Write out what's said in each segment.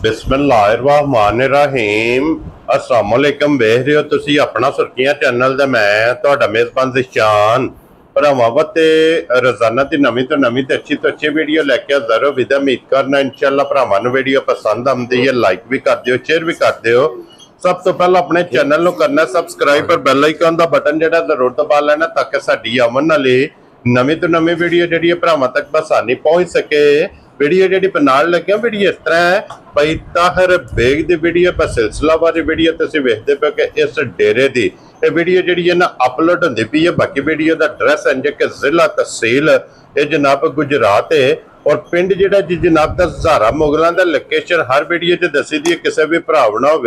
बिस्मिल्लाहिर्रहमानिर्रहीम अस्सलाम वालेकुम। वेख रहे हो तुसी अपना सुर्खियां चैनल ते मैं तुहाडा मेज़बान ज़िशान भरावां ते रोजाना की नवीं तो अच्छी वीडियो लैके हाज़र हो। विद उम्मीद करना इंशाअल्लाह भरावां नूं वीडियो पसंद आउंदी है, लाइक भी कर दिओ, शेयर भी कर दिओ। सब तो पहले अपने चैनल नूं करना सबसक्राइब और बैल आइकन दा बटन जिहड़ा जरूर दबा लेना ताकि साडी आवन वाली नवीं तो नवीं वीडियो जिहड़ी भरावां तक बसानी पहुंच सके। वीडियो जी बनाने लगे वीडियो इस तरह है भाई ताहिर बेग की वीडियो पर सिलसिलावार वीडियो तुम वेखते पे कि इस डेरे की वीडियो जी है ना अपलोड होती पी है। बाकी वीडियो का एड्रैस है कि जिला तहसील ये जनाब गुजरात है और पिंड जिहड़ा जी जनाब का हज़ारा मुगलों का लोकेशन हर वीडियो च दसी दी है। किसी भी भरावना हो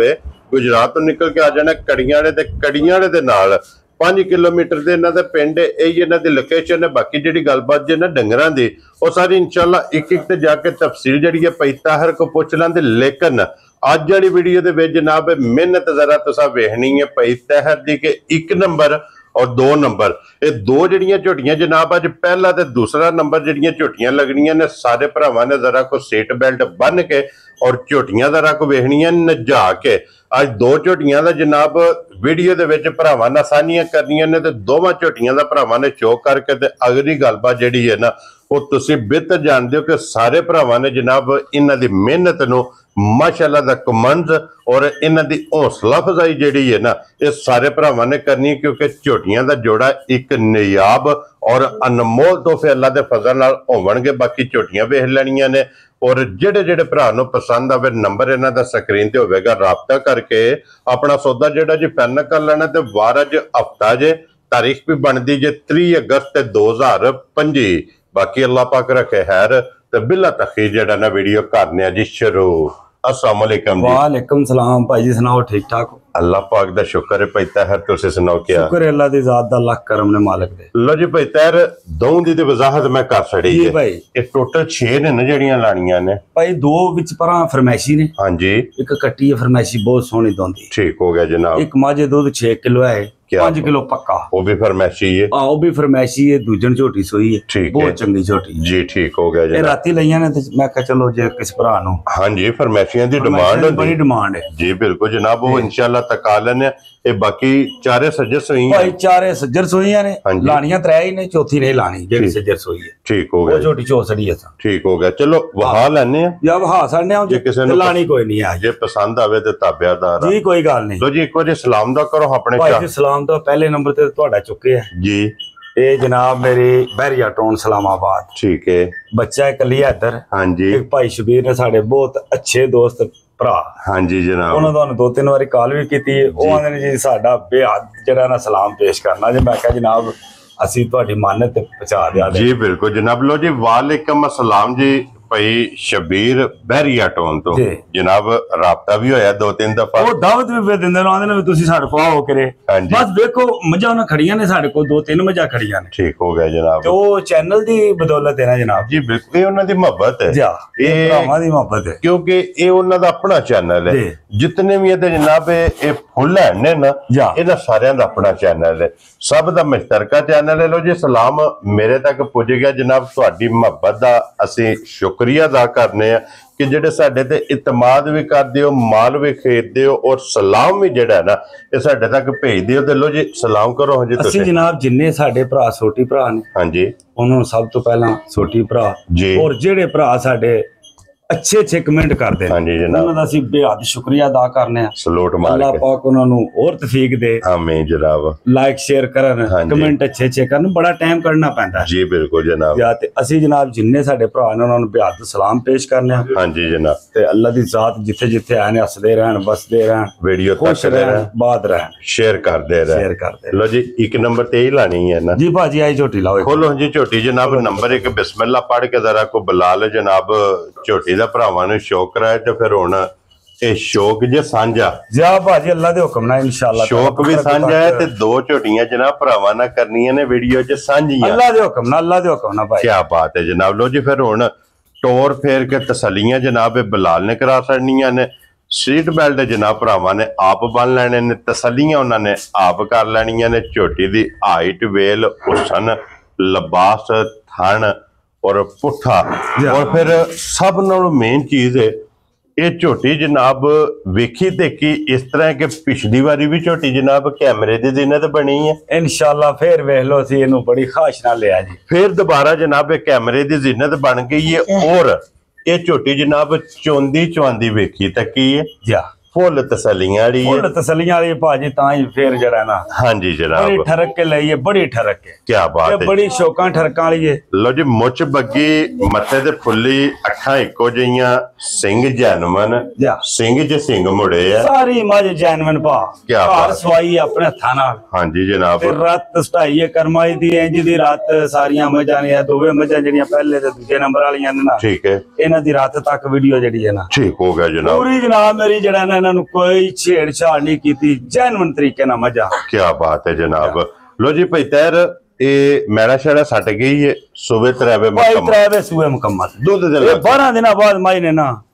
गुजरात तो निकल के आ जाना कड़ियां दे नाल 5 किलोमीटर के इन्हों के पिंड यही इन्हों की लोकेशन है। बाकी जी गलबात जी ना डंगरां दी वो सारी इंशाअल्लाह एक एक जाके तफसील जी पई ताहिर को पुछ लेंदे। लेकिन अज वाली वीडियो के जनाब मेहनत जरा तुसा वेखनी है पई ताहिर दी के 1 नंबर और 2 नंबर ये दो जड़ियां झोटियां जनाब अज पहला ते दूसरा नंबर जड़ियां झोटियां लगनियां ने। सारे भरावां ने जरा को सीट बेल्ट बन के और झोटियां जरा को वेखनियां नजा के। अज 2 झोटियां दा जनाब वीडियो दे विच भरावां नाल साझियां करनियां ने ते दोवां झोटियां दा भरावां ने शो करके ते अगली गलबात जिहड़ी है ना वो तुसीं बेहतर जानदे हो कि सारे भरावां ने जनाब इन्हां दी मेहनत नूं माशाअल्लाह दा कमेंट्स और इन्हां दी हौसला अफजाई जिहड़ी है ना ये सारे भरावां ने करनी, क्योंकि झोटियां दा जोड़ा एक नायाब और अनमोल तोहफे अल्लाह दे फजल नाल होवणगे। बाकी झोटियां वेख लैणियां ने और जेड़े जेड़े भरा नूं पसंद आवे नंबर इन्हां दा स्क्रीन ते होवेगा, राबता करके अपना सौदा जेड़ा जी फाइनल कर लेना। ते वार अज हफ्ता जे तारीख भी बनदी जे 3 अगस्त 2025। बाकी अल्लाह पाक रखे खैर ते बिला तखीर जेड़ा ना वीडियो करने जी शुरू। अस्सलाम वालेकुम जी। वालेकुम सलाम भाई जी, सुनाओ ठीक ठाक हो? अल्लाह पाक दा शुक्र है भाई ताहिर, तुसी सुनाओ क्या? शुक्र है अल्लाह दी जात दा, लाख करम ने मालिक दे। लो जी भाई ताहिर दों दी ते वजाहत मैं कर छड़ी जी है भाई। ये टोटल 6 ने ना जड़ियां लाणियां ने भाई 2 विच परां फरमैशी ने। हां जी एक कट्टी है फरमैशी बहुत सोहनी दोंदी। ठीक हो गया जनाब। एक माजे दूध 6 किलो है, 5 किलो पक्का वो भी फरमैशी है। हां वो भी फरमैशी है, दूजन झोटी सोई है, ठीक बहुत है चंगी झोटी जी। ठीक हो गया ये जनाब। राती लईयां ने ते मैं कहा चलो जे किस भरा नु। हां जी फरमैशियां दी डिमांड बड़ी होंदी डिमांड है जी बिल्कुल जनाब। वो इंशाल्लाह तका लेने ये बाकी चारे सज्जर सोई भाई चारे सज्जर सोईयां ने, हाँ जी। लाणियां 3 ही ने, चौथी नहीं लानी जेड़ी सज्जर सोई है। ठीक हो वो गया झोटी चौसड़ी है सा। ठीक हो गया। चलो वहा लेने या वहा साडने आओ जे किसी ने लानी कोई नहीं है जे पसंद आवे ते ताबेदार जी, कोई गल नहीं। लो जी एक बार सलाम दा करो अपने भाई जी सलाम तो पहले नंबर ते तुहाडा चुके है जी। ये जनाब मेरी बहरिया टोन सलामाबाद ठीक है बच्चा एक कली इधर। हाँ जी एक भाई शबीर ने साडे बहुत अच्छे दोस्त भरा, हाँ जी जनाब। उन्होंने तुहानू 2-3 बारी कॉल भी की। वो आंदे ने जी साडा बेहद जड़ा ना सलाम पेश करना जी। मैं कहा जनाब असी तुहाडी मानत पहुंचा दिया जी बिल्कुल जनाब। लो जी वालेकुम अस्सलाम जी। भाई शबीर बहरिया टोन तो जनाब राबता भी होया 2-3 दफा। वो दावत भी दिंदे ने, आंदे ने तुसी साडे कोल आओ करे। बस देखो मजा ना खड़ियां ने साडे को 2-3 मजा खड़ियां ने। ठीक हो गया जनाब। तो चैनल दी बदौलत है ना जनाब जी बिल्कुल ये उन्हां दी मोहब्बत है, ये भरावां दी मोहब्बत है, क्योंकि ये उन्हां दा अपना चैनल है। जितने भी ये जनाब ये फुल है ना इन्हां सारियां दा अपना चैनल है, सब दा मुश्तरका चैनल है। लो जी सलाम मेरे तक पुज गया जनाब। तुहाडी मोहब्बत दा असीं शुक्रिया अदा करने कि जेडे साडे ते इतमाद भी करदे हो, माल भी खरीददे हो और सलाम भी जेड़ा है ना ये साडे तक भेजदे हो। ते लो जी सलाम करो। हाँ जी ਅਸੀਂ जनाब जिन्ने साडे भरा छोटी भरा ने हाँ जी ਉਹਨਾਂ ਨੂੰ ਸਭ ਤੋਂ ਪਹਿਲਾਂ ਛੋਟੀ ਭਰਾ जी और ਜਿਹੜੇ ਭਰਾ ਸਾਡੇ अच्छे कमेंट करते हैं हाँ जी जनाब ਉਹਨਾਂ ਦਾ ਅਸੀਂ ਬੇहद शुक्रिया अदा करने ਆ। सलूट मार ਅੱਲਾਹ के ਪਾਕ ਉਹਨਾਂ ਨੂੰ ਹੋਰ ਤੌਫੀਕ ਦੇ, आमीन जनाब। ਲਾਈਕ ਸ਼ੇਅਰ ਕਰਨ, हाँ जी। ਕਮੈਂਟ अच्छे ਕਰਨ, ਬੜਾ ਟਾਈਮ ਕੱਢਣਾ ਪੈਂਦਾ ਹੈ जी बिल्कुल जनाब। ਜਾਂ ਤੇ ਅਸੀਂ ਜਨਾਬ ਜਿੰਨੇ ਸਾਡੇ ਭਰਾ ਨੇ ਉਹਨਾਂ ਨੂੰ ਬੇहद सलाम पेश करने ਆ। हाँ जी जनाब। ਤੇ ਅੱਲਾਹ ਦੀ ਜ਼ਾਤ ਜਿੱਥੇ ਜਿੱਥੇ ਆਏ ਨੇ ਹੱਸਦੇ ਰਹਿਣ, ਵਸਦੇ ਰਹਿਣ, वीडियो खुश तक रहन, बात रहन, शेयर करते रहे। शेयर करते लो जी 1 नंबर ते ही लानी है ना जी। भाजी आई झोटी लाओ खोलो जी झोटी जनाब। नंबर 1 बिस्मिल्लाह पढ़ के जरा को बुला ले जनाब। झोटी दा भरावां ने शौक कराए ते फिर हुण ये शौक जे सांझा जा भाजी अल्लाह दे हुक्म नाल इंशाअल्लाह शौक भी सांझा है ते 2 झोटियां जनाब भरावां ना करनियां ने वीडियो च सांझियां। अल्लाह दे हुक्म नाल, अल्लाह दे हुक्म नाल भाई। क्या बात है जनाब। लो जी फिर हुण टोर फेर के तसल्लियां जनाब बिलाल ने करा छड़नियां ने। सीट बेल्ट जनाब भरावां ने आप बन लेने ने, तसल्लियां उन्होंने आप कर लैनियां ने। झोटी दी हाइट वेल हुसन लिबास थन और पुट्ठा और फिर सब नालों मेन चीज है ਇਹ ਝੋਟੀ ਜਨਾਬ ਵੇਖੀ ਤੇ ਕੀ ਇਸ ਤਰ੍ਹਾਂ ਕਿ ਪਿਛਲੀ ਵਾਰੀ ਵੀ ਝੋਟੀ ਜਨਾਬ ਕੈਮਰੇ ਦੀ ਜ਼ਿਨਤ ਬਣੀ ਹੈ, ਇਨਸ਼ਾਅੱਲਾ ਫੇਰ ਵੇਖ ਲਓ ਅਸੀਂ ਇਹਨੂੰ ਬੜੀ ਖਾਸ਼ ਨਾਲ ਲਿਆ ਜੀ। ਫਿਰ ਦੁਬਾਰਾ ਜਨਾਬ ਇਹ ਕੈਮਰੇ ਦੀ ਜ਼ਿਨਤ ਬਣ ਗਈ ਹੈ। ਔਰ ਇਹ ਝੋਟੀ ਜਨਾਬ ਚੋਂਦੀ ਚਵਾਂਦੀ ਵੇਖੀ ਤਾਂ ਕੀ ਹੈ, ਜਾ ਫੁੱਲ ਤਸੱਲੀਆਂ ਵਾਲੀ ਹੈ। ਫੁੱਲ ਤਸੱਲੀਆਂ ਵਾਲੀ ਭਾਜੀ, ਤਾਂ ਹੀ ਫੇਰ ਜਿਹੜਾ ਨਾ ਹਾਂਜੀ ਬੜੀ ਜਨਾਬ, ਠਰਕ ਕੇ ਲਈ ਹੈ, ਬੜੀ ਠਰਕ ਕੇ, ਕੀ ਬਾਤ ਇਹ ਹੈ। ਬੜੀ ਸ਼ੌਕਾਂ ਠਰਕਾਂ ਵਾਲੀ ਹੈ। ਲੋ ਜੀ ਮੁੱਛ ਬੱਗੀ, ਮੱਥੇ ਤੇ ਫੁੱਲੀ, ਅੱਖਾਂ ਇੱਕੋ ਜਿਹੀਆਂ, ਸਿੰਘ ਜੈਨਮਨ, ਜਾ ਸਿੰਘ 'ਚ ਸਿੰਘ ਮੁੜੇ ਆ। ਸਾਰੀ ਮੱਝ ਜੈਨਵਨ ਭਾ, ਕਿਆ ਬਾਤ। ਘਰ ਸਵਾਈ ਆਪਣੇ ਹੱਥਾਂ ਨਾਲ, ਹਾਂਜੀ ਜਨਾਬ, ਤੇ ਰਾਤ ਸਟਾਈ ਹੈ ਕਰਮਾਈ ਦੀ, ਇੰਜ ਦੀ ਰਾਤ ਸਾਰੀਆਂ ਮੱਝਾਂ ਨੇ, ਦੋਵੇਂ ਮੱਝਾਂ ਜਿਹੜੀਆਂ ਪਹਿਲੇ ਤੇ ਦੂਜੇ ਨੰਬਰ ਵਾਲੀਆਂ ਨੇ ਨਾ, ਠੀਕ ਹੈ, ਇਹਨਾਂ ਦੀ ਰਾਤ ਤੱਕ ਵੀਡੀਓ ਜਿਹੜੀ ਹੈ ਨਾ ਠੀਕ ਹੋ ਗਿਆ ਜਨਾਬ, ਪੂਰੀ ਜਨਾਬ ਮੇਰੀ ਜਿਹੜਾ ਨਾ ਇਹਨਾਂ ਨੂੰ ਕੋਈ ਛੇੜਛਾੜ ਨਹੀਂ ਕੀਤੀ, ਜੈਨੂਇਨ ਤਰੀਕੇ ਨਾਲ ਮੱਝਾਂ। ਕੀ ਬਾਤ ਹੈ ਜਨਾਬ। ਲੋ ਜੀ ਭਾਈ ਤੈਰ ਇਹ ਮੈਲਾ ਸ਼ੈਲਾ ਸੱਟ ਗਈ ਹੈ, ਸੂਬੇ ਤਰਾਵੇ ਭਾਈ ਤਰਾਵੇ ਸੂਏ ਮੁਕੰਮਲ, ਦੁੱਧ ਦੇ ਇਹ ਲੱਗ 12 ਦਿਨਾਂ ਬਾਅਦ ਮਾਈ ਨੇ ਨਾ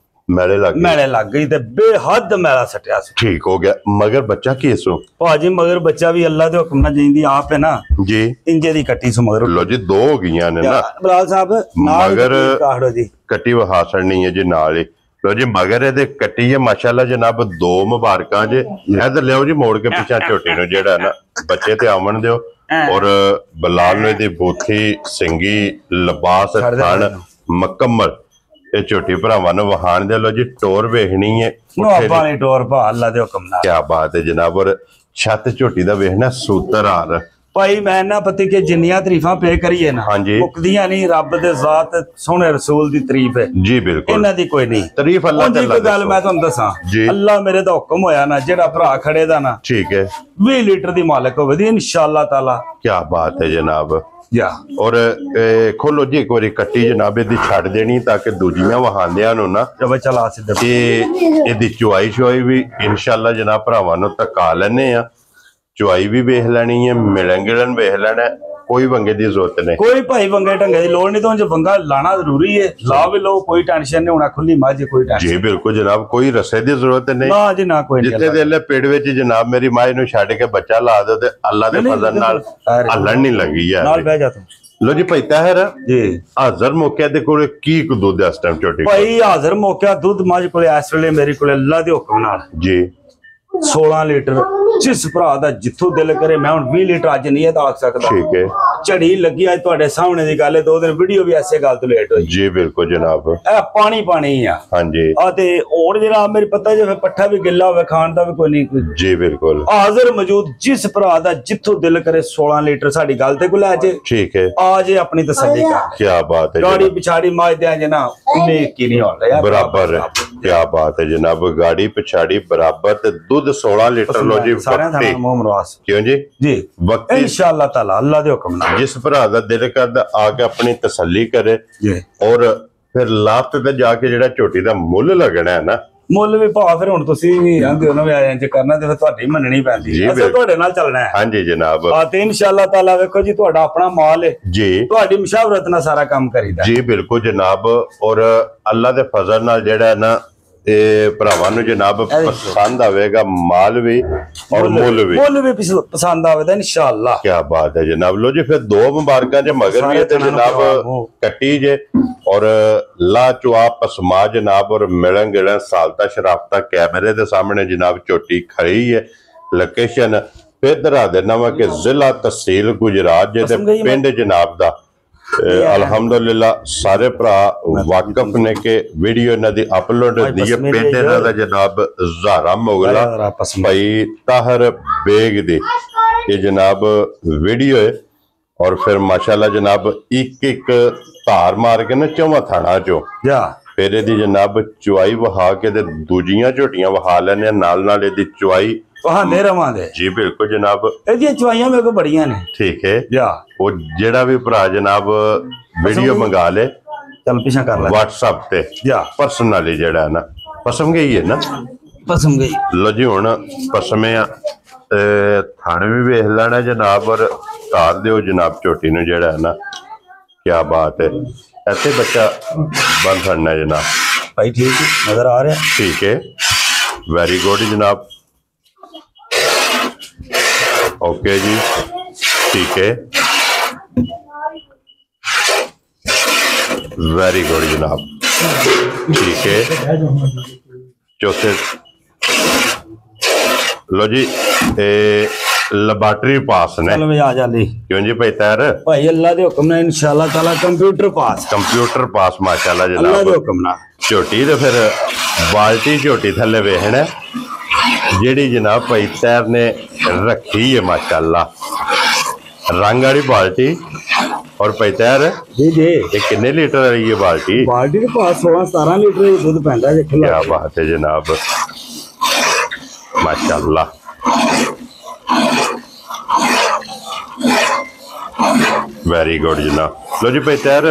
ਮੈਲੇ ਲੱਗ ਗਏ, ਮੈਲੇ ਲੱਗ ਗਈ ਤੇ ਬੇਹੱਦ ਮੈਲਾ ਸੱਟਿਆ ਸੀ। ਠੀਕ ਹੋ ਗਿਆ। ਮਗਰ ਬੱਚਾ ਕੀ ਸੋ ਭਾਜੀ ਮਗਰ ਬੱਚਾ ਵੀ ਅੱਲਾ ਦੇ ਹੁਕਮ ਨਾਲ ਜਿੰਦੀ ਆਪ ਹੈ ਨਾ ਜੀ, ਇੰਜੇ ਦੀ ਕੱਟੀ ਸੋ ਮਗਰ। ਲੋ ਜੀ ਦੋ ਹੋ ਗਈਆਂ ਨੇ ਨਾ, ਬਲਾਲ ਸਾਹਿਬ ਨਾਲ ਮਗਰ ਕਾਹੜੋ ਜੀ ਕੱਟੀ ਵਹਾਸਣ ਨਹੀਂ ਹੈ ਜੀ ਨਾਲ ਹੀ। ਲੋ ਜੀ ਮਗਰ ਇਹਦੇ ਕੱਟੀ ਹੈ ਮਾਸ਼ਾਅੱਲਾ ਜਨਾਬ, ਦੋ ਮੁਬਾਰਕਾਂ ਜੇ। ਇਧਰ ਲਿਓ ਜੀ ਮੋੜ ਕੇ ਪਿੱਛਾ ਝੋਟੀ ਨੂੰ ਜਿਹੜਾ ਨਾ ਬੱਚੇ ਤੇ ਆਵਣ ਦਿਓ। ਔਰ ਬਲਾਲ ਨੂੰ ਇਹਦੀ ਬੂਥੀ ਸਿੰਗੀ ਲਿਬਾਸ ਥਣ ਮੁਕੰਮਲ ਇਹ ਝੋਟੀ ਭਰਾਵਾਂ ਨੂੰ ਵਹਾਣ ਦੇ। ਲੋ ਜੀ ਟੋਰ ਵੇਖਣੀ ਹੈ, ਨਵਾਬਾਂ ਨੇ ਟੋਰ ਭਾ ਅੱਲਾ ਦੇ ਹੁਕਮ ਨਾਲ। ਕੀ ਬਾਤ ਹੈ ਜਨਾਬ। ਔਰ ਛੱਤ ਝੋਟੀ ਦਾ ਵੇਖਣਾ ਸੂਤਰ ਹਾਰ। ਭਾਈ ਮੈਂ ਨਾ ਪਤੀ ਕਿ ਜਿੰਨੀਆਂ ਤਾਰੀਫਾਂ ਪੇ ਕਰੀਏ ਨਾ ਹਾਂਜੀ ਮੁੱਕਦੀਆਂ ਨਹੀਂ, ਰੱਬ ਦੇ ਜ਼ਾਤ ਸੋਹਣੇ ਰਸੂਲ ਦੀ ਤਾਰੀਫ ਹੈ, ਜੀ ਬਿਲਕੁਲ, ਇਹਨਾਂ ਦੀ ਕੋਈ ਨਹੀਂ ਤਾਰੀਫ ਅੱਲਾਹ ਉਹਦੀ ਕੋਈ ਗੱਲ ਮੈਂ ਤੁਹਾਨੂੰ ਦੱਸਾਂ, ਅੱਲਾ ਮੇਰੇ ਦਾ ਹੁਕਮ ਹੋਇਆ ਨਾ, ਜਿਹੜਾ ਭਰਾ ਖੜੇ ਦਾ ਨਾ ਠੀਕ ਹੈ 20 ਲੀਟਰ ਦੀ ਮਾਲਕ ਹੋਵੇ ਦੀ ਇਨਸ਼ਾਅੱਲਾ ਤਾਲਾ। ਕੀ ਬਾਤ ਹੈ ਜਨਾਬ। ਜਾ ਔਰ ਖੋਲੋ ਜੀ ਇੱਕ ਵਾਰੀ ਕੱਟੀ ਜਨਾਬ ਇਹਦੀ ਛੱਡ ਦੇਣੀ ਤਾਂ ਕਿ ਦੂਜੀਆਂ ਵਹਾਂਦਿਆਂ ਨੂੰ ਨਾ ਜਬ ਚਲਾ ਸਿੱਧਾ ਇਹਦੀ ਚੁਆਈ ਸ਼ੁਆਈ ਵੀ ਇਨਸ਼ਾਅੱਲਾ ਜਨਾਬ ਭਰਾਵਾਂ ਨੂੰ ਧੱਕਾ ਲੈਣੇ ਆ। ਚੁਆਈ ਵੀ ਵੇਖ ਲੈਣੀ ਹੈ, ਮਿਲਣ ਗਿਲਣ ਵੇਖ ਲੈਣਾ, ਕੋਈ ਵੰਗੇ ਦੀ ਜ਼ਰੂਰਤ ਨਹੀਂ, ਕੋਈ ਭਾਈ ਵੰਗੇ ਢੰਗੇ ਦੀ ਲੋੜ ਨਹੀਂ। ਤਾਂ ਜੇ ਵੰਗਾ ਲਾਣਾ ਜ਼ਰੂਰੀ ਹੈ ਲਾ ਵੀ ਲਓ, ਕੋਈ ਟੈਨਸ਼ਨ ਨਹੀਂ ਹੋਣਾ, ਖੁੱਲੀ ਮੱਝ ਕੋਈ ਟੈਨਸ਼ਨ ਜੀ ਬਿਲਕੁਲ ਜਨਾਬ, ਕੋਈ ਰਸੇ ਦੀ ਜ਼ਰੂਰਤ ਨਹੀਂ ਨਾ ਜੀ ਨਾ ਕੋਈ ਨਹੀਂ। ਜਿੱਥੇ ਦੇ ਲੈ ਪੇੜ ਵਿੱਚ ਜਨਾਬ ਮੇਰੀ ਮਾਂ ਨੂੰ ਛੱਡ ਕੇ ਬੱਚਾ ਲਾ ਦਿਓ ਤੇ ਅੱਲਾ ਦੇ ਫਜ਼ਲ ਨਾਲ ਹੱਲਣ ਨਹੀਂ ਲੱਗੀ ਯਾਰ। ਨਾਲ ਬਹਿ ਜਾ ਤੂੰ। ਲੋ ਜੀ ਭਾਈ ਤਾਹਿਰ ਜੀ ਹਾਜ਼ਰ ਮੌਕੇ ਦੇ ਕੋਲ ਕੀ ਕੁ ਦੁੱਧ ਇਸ ਟਾਈਮ ਝੋਟੀ ਕੋਲ? ਭਾਈ ਹਾਜ਼ਰ ਮੌਕਾ ਦੁੱਧ ਮੱਝ ਕੋਲੇ ਇਸ ਵੇਲੇ ਮੇਰੇ ਕੋਲੇ ਅੱਲਾ ਦੇ ਹੁਕਮ ਨਾਲ ਜੀ 16 ਲੀਟਰ। ਜਿਸ ਭਰਾ ਦਾ ਜਿੱਥੋਂ ਦਿਲ ਕਰੇ, ਮੈਂ ਹੁਣ 20 ਲੀਟਰ ਅੱਜ ਨਹੀਂ ਆਖ ਸਕਦਾ, ਠੀਕ ਹੈ ਝੜੀ ਲੱਗੀ ਅੱਜ ਤੁਹਾਡੇ ਸਾਹਮਣੇ ਦੀ ਗੱਲ ਹੈ। 2 ਦਿਨ ਵੀਡੀਓ ਵੀ ਐਸੇ ਗੱਲ ਤੋਂ ਲੇਟ ਹੋਈ। ਜੀ ਬਿਲਕੁਲ ਜਨਾਬ, ਇਹ ਪਾਣੀ ਪਾਣੀ ਆ ਹਾਂਜੀ ਆ ਤੇ ਹੋਰ ਜਿਹੜਾ ਮੇਰੀ ਪਤਾ ਜੇ ਪੱਠਾ ਵੀ ਗਿੱਲਾ ਹੋਵੇ ਖਾਣ ਦਾ ਵੀ ਕੋਈ ਨਹੀਂ। ਜੀ ਬਿਲਕੁਲ ਹਾਜ਼ਰ ਮੌਜੂਦ ਜਿਸ ਭਰਾ ਦਾ ਜਿੱਥੋਂ ਦਿਲ ਕਰੇ 16 ਲੀਟਰ ਸਾਡੀ ਗੱਲ ਤੇ ਕੋਲ ਆ ਜੇ, ਠੀਕ ਹੈ, ਆ ਜੇ ਆਪਣੀ ਤਸੱਲੀ ਕਰ। ਕੀ ਬਾਤ ਹੈ ਗਾੜੀ ਜਨਾਬ। ਪਿਛਾੜੀ ਮਾਜ ਦੇ ਜੇ ਨਾ ਉਹਨੇ ਕੀ ਨਹੀਂ ਹੋ ਰਿਹਾ ਬਰਾਬਰ ਹੈ, ਕੀ ਬਾਤ ਹੈ ਜਨਾਬ। ਗਾੜੀ ਪਿਛਾੜੀ ਬਰਾਬਰ ਤੇ ਦੁੱਧ 16 ਲੀਟਰ। ਲੋ ਜੀ ਸਾਰਿਆਂ ਦਾ ਮੋਹ ਮਰਵਾਸ ਕਿਉਂ ਜੀ ਜੀ ਵਕਤੀ ਇਨਸ਼ਾਅੱਲਾ ਤਾਲਾ ਅੱਲਾ ਦੇ ਹੁਕਮ ਨਾਲ। ਜਿਸ ਭਰਾ ਦਾ ਦਿਲ ਕਰਦਾ ਆ ਕੇ ਆਪਣੀ ਤਸੱਲੀ ਕਰੇ ਜੀ ਔਰ ਫਿਰ ਲਾਸਟ ਤੇ ਜਾ ਕੇ ਜਿਹੜਾ ਝੋਟੀ ਦਾ ਮੁੱਲ ਲੱਗਣਾ ਹੈ ਨਾ, ਮੁੱਲ ਵੀ ਭਾ ਫਿਰ ਹੁਣ ਤੁਸੀਂ ਵੀ ਆਂਦੇ ਹੋ ਨਾ ਵੀ ਇੰਜ ਕਰਨਾ ਤੇ ਫਿਰ ਤੁਹਾਡੀ ਮੰਨਣੀ ਪੈਂਦੀ ਜੀ ਹੈ। ਅਸੀਂ ਤੁਹਾਡੇ ਨਾਲ ਚੱਲਣਾ ਹੈ। ਹਾਂਜੀ ਜਨਾਬ, ਆ ਤੇ ਇਨਸ਼ਾਅੱਲਾ ਤਾਲਾ ਵੇਖੋ ਜੀ ਤੁਹਾਡਾ ਆਪਣਾ ਮਾਲ ਹੈ, ਜੀ ਤੁਹਾਡੀ ਮੁਸ਼ਾਵਰਤ ਨਾਲ ਸਾਰਾ ਕੰਮ ਕਰੀਦਾ। ਜੀ ਬਿਲਕੁਲ ਜਨਾਬ। ਔਰ ਅੱਲਾ ਦੇ ਫਜ਼ਲ ਨਾਲ ਜਿਹੜਾ ਹੈ ਨਾ ਇਹ ਭਰਾਵਾਂ ਨੂੰ ਜਨਾਬ ਪਸੰਦ ਆਵੇਗਾ, ਮਾਲ ਵੀ ਔਰ ਮੁੱਲ ਵੀ ਪਸੰਦ ਆਵੇਗਾ ਇਨਸ਼ਾਅੱਲਾ। ਕੀ ਬਾਤ ਹੈ ਜਨਾਬ। ਲੋ ਜੀ ਫਿਰ ਦੋ ਮੁਬਾਰਕਾਂ ਜੇ ਮਗਰ ਵੀ ਤੇ ਜਨਾਬ ਕੱਟੀ ਜੇ ਔਰ ਲਾ ਚੁਆ ਪਸਮਾ ਜਨਾਬ। ਔਰ ਮਿਲਣ ਗਿਲਣ ਸਾਲਤਾ ਸ਼ਰਾਫਤਾ ਕੈਮਰੇ ਦੇ ਸਾਹਮਣੇ ਜਨਾਬ ਝੋਟੀ ਖੜੀ ਹੈ। ਲੋਕੇਸ਼ਨ ਫਿਰ ਦਰਾ ਦੇਣਾ ਵਾ ਕਿ ਜ਼ਿਲ੍ਹਾ ਤਹਿਸੀਲ ਗੁਜਰਾਤ ਜੇ ਤੇ ਪਿੰਡ ਜਨਾਬ ਦਾ ਅਲਹਮਦੁਲਿਲਾ ਸਾਰੇ ਭਰਾ ਵਾਕਫ ਨੇ ਕਿ ਵੀਡੀਓ ਇਹਨਾਂ ਦੀ ਅਪਲੋਡ ਹੁੰਦੀ ਹੈ। ਪਿੰਡ ਇਹਨਾਂ ਦਾ ਜਨਾਬ ਜ਼ਾਰਾ ਮੁਗਲਾ ਭਾਈ ਤਾਹਰ ਬੇਗ ਦੀ ਇਹ ਜਨਾਬ ਵੀਡੀਓ ਹੈ। ਔਰ ਫਿਰ ਮਾਸ਼ਾਅੱਲਾ ਜਨਾਬ ਇੱਕ ਇੱਕ ਧਾਰ ਮਾਰ ਕੇ ਨਾ ਚੌਵਾਂ ਥਾਣਾ ਚੋਂ ਫਿਰ ਇਹਦੀ ਜਨਾਬ ਚੁਆਈ ਵਹਾ ਕੇ ਤੇ ਦੂਜੀਆਂ ਝੋਟੀਆਂ ਵਹਾ ਲੈਣੇ ਨਾਲ ਨਾਲ ਇਹਦੀ ਚੁਆਈ ਵਹਾਂਦੇ ਰਵਾਂਗੇ। ਜੀ ਬਿਲਕੁਲ ਜਨਾਬ, ਇਹਦੀਆਂ ਚੁਆਈਆਂ ਮੇਰੇ ਕੋਲ ਬੜੀਆਂ ਨੇ। ਠੀਕ ਹੈ, ਉਹ ਜਿਹੜਾ ਵੀ ਭਰਾ ਜਨਾਬ ਵੀਡੀਓ ਮੰਗਾ ਲੇ ਚੱਲ ਪਿਛਾ ਕਰ ਲੈ WhatsApp ਤੇ ਪਰਸਨਲੀ ਜਿਹੜਾ ਨਾ ਪਸਮ ਗਈ ਹੈ ਨਾ ਪਸਮ ਗਈ। ਲੋ ਜੀ ਹੁਣ ਪਸਮੇ ਆ ਥਾਣੇ ਵੀ ਵੇਖ ਲੈਣਾ ਜਨਾਬ ਔਰ ਧਾਰ ਦਿਓ ਜਨਾਬ ਝੋਟੀ ਨੂੰ ਜਿਹੜਾ ਹੈ ਨਾ। ਕੀ ਬਾਤ ਹੈ, ऐसे बच्चा बन सकना जनाब भाई। ठीक है, नजर आ रहा है, ठीक है, वेरी गुड जनाब। ओके जी, ठीक है, वेरी गुड जनाब, ठीक है। चौथे लो जी लैबोरेटरी पास ने। चल भाई आ जा ली क्यों जी भाई तैयार भाई अल्लाह दे हुक्म नाल इंशाअल्लाह ताला कंप्यूटर पास माशाल्लाह अल्लाह दे जनाब। हुक्म नाल झोटी तो फिर बाल्टी झोटी थले वेखना जेड़ी जनाब भाई तैयार ने रखी है माशाल्लाह रंग वाली बाल्टी। और भाई तैयार जी जी ये कितने लीटर वाली ये बाल्टी? बाल्टी के पास 16-17 लीटर दूध पैंदा देख लो। क्या बात है जनाब माशाल्लाह। वेरी गुड जनाब। लो जी भाई तैयार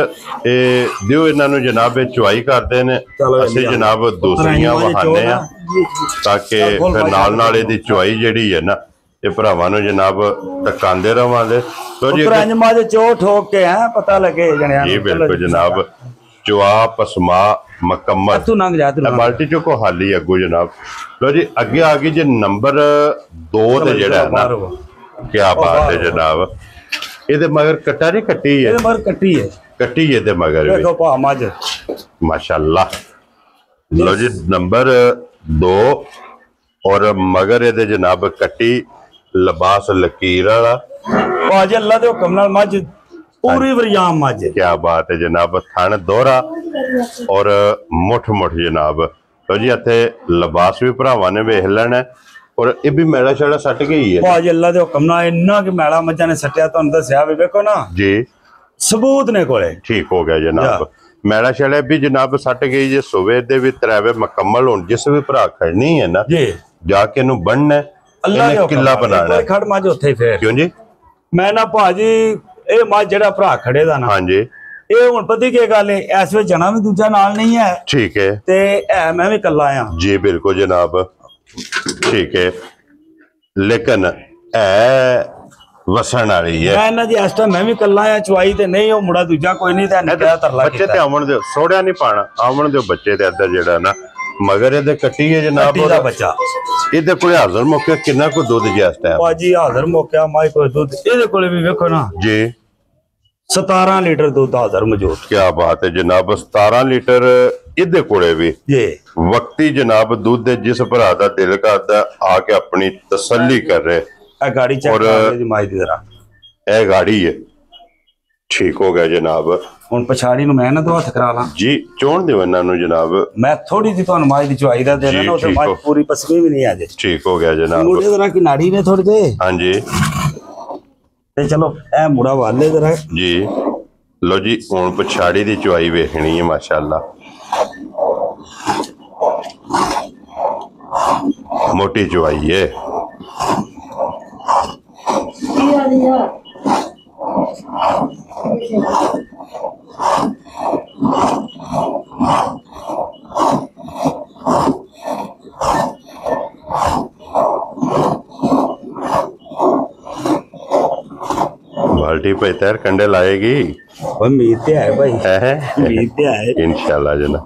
दियो इन्हों जनाब चुवाई करते हैं असि जनाब दूसरियां वहाने ताकि फिर नाल इहदी चुवाई जिहड़ी है ना ये भरावां नूं जनाब टकांदे रहांगे। तो जी चो ठोक के हैं पता लगे जणियां जी बिल्कुल जनाब चुआ पसमा मुकम्मल तू नंग जा तू बाल्टी चो को हाली अगू जनाब। लो जी अगे आ गई जी नंबर 2 ते जेड़ा है ना क्या बात है जनाब। ये मगर कट्टा नहीं कट्टी है मगर कट्टी है ये मगर देखो पा मझ माशाल्लाह। लो जी नंबर 2 और मगर ये जनाब कट्टी लिबास लकीर वाला भाजी अल्लाह दे हुक्म नाल मझ पूरी वरियाम मझ। क्या बात है जनाब थन दोहरा और मुठ जनाब। लो जी इत्थे लिबास भी भरावां ने वेख लेना और ये भी मैला शैला सट गई है भाजी अल्लाह दे हुक्म नाल इन्ना कि मैला मझां ने सट्टिया तुहानूं दस्सिया वे वेखो ना जी सबूत ने कोले ठीक हो गया जनाब। मैला शैला भी जनाब सट गई जे सुबह दे भी त्रैवे मुकम्मल होण जिस भी भरा खड़नी है ना जी जाके इनू बनना अल्लाह दे किला बनाना खड़ मझ उत्थे फिर क्यों जी मैं ना भाजी ਇਹ ਮੱਝ ਜਿਹੜਾ ਭਰਾ ਖੜੇ ਦਾ ਨਾ ਹਾਂਜੀ ਇਹ ਹੁਣ ਪਤਾ ਕੀ ਗੱਲ ਹੈ ਇਸ ਵਿੱਚ ਜਣਾ ਵੀ ਦੂਜਾ ਨਾਲ ਨਹੀਂ ਹੈ ਠੀਕ ਹੈ ਤੇ ਮੈਂ ਵੀ ਇਕੱਲਾ ਆ ਜੀ ਬਿਲਕੁਲ ਜਨਾਬ ਠੀਕ ਹੈ ਲੇਕਿਨ ਵਸਣ ਵਾਲੀ ਹੈ ਮੈਂ ਇਹਨਾਂ ਦੀ ਇਸ ਟਾਈਮ ਮੈਂ ਵੀ ਇਕੱਲਾ ਆ ਚੁਆਈ ਤੇ ਨਹੀਂ ਉਹ ਮੁੰਡਾ ਦੂਜਾ ਕੋਈ ਨਹੀਂ ਤੇ ਨਿਕਲਿਆ ਤਰਲਾ ਬੱਚੇ ਤੇ ਆਵਣ ਦਿਓ ਸੋੜਿਆ ਨਹੀਂ ਪਾਣਾ ਆਵਣ ਦਿਓ ਬੱਚੇ ਤੇ ਇੱਧਰ ਜਿਹੜਾ ਨਾ ਮਗਰ ਇਹਦੇ ਕੱਟੀ ਹੈ ਜਨਾਬ ਉਹਦਾ ਬੱਚਾ ਇਹਦੇ ਕੋਲੇ ਹਾਜ਼ਰ ਮੌਕੇ ਕਿੰਨਾ ਕੋ ਦੁੱਧ ਜਿਆ ਇਸ ਟਾਈਮ ਭਾਜੀ ਹਾਜ਼ਰ ਮੌਕਿਆ ਮਾਈ ਕੋਈ ਦੁੱਧ ਇਹਦੇ ਕੋਲੇ ਵੀ ਵੇਖੋ ਨਾ ਜੀ 17 ਲੀਟਰ ਦੁੱਧ ਹਾਜ਼ਰ ਮੌਜੂਦ। क्या बात है जनाब 17 लीटर इहदे कोले भी जी वक्ती जनाब दूध जिस भरा दा दिल करदा आके अपनी तसल्ली कर रहे ਇਹ ਗਾੜੀ ਚੈੱਕ और ਕਰ ਦੀ ਮਾਈ ਦੀ ਜ਼ਰਾ ए गाड़ी है ठीक हो गया जनाब। ਹੁਣ ਪਛਾੜੀ ਨੂੰ ਮੈਂ ਨਾ ਦੋ ਹੱਥ ਕਰਾ ਲਾਂ जी चोण दिओ इन्हां नूं जनाब ਮੈਂ ਥੋੜੀ ਜਿਹੀ ਤੁਹਾਨੂੰ ਮਾਈ ਦੀ ਚੁਆਈ ਦਾ ਦੇ ਦੇਣਾ ਉਹ ਤੇ ਮਾਈ ਪੂਰੀ ਪਸਮੀ ਵੀ ਨਹੀਂ ਆ ਜੇ ठीक हो गया जनाब। ਮੁੰਡੇ ਜ਼ਰਾ ਕਿ ਨਾੜੀ ਨੇ ਥੋੜੇ ਜੇ हाँ जी ਤੇ ਚਲੋ ਇਹ ਮੁੰਡਾ ਵਾਲੇ ਜ਼ਰਾ जी लो जी हुण पछाड़ी दी चुआई वेखनी है माशाअल्लाह मोटी चुआई है बाल्टी पे तैर कंडे लाएगी उम्मीद ते है भाई है उम्मीद ते है इंशाल्लाह जना।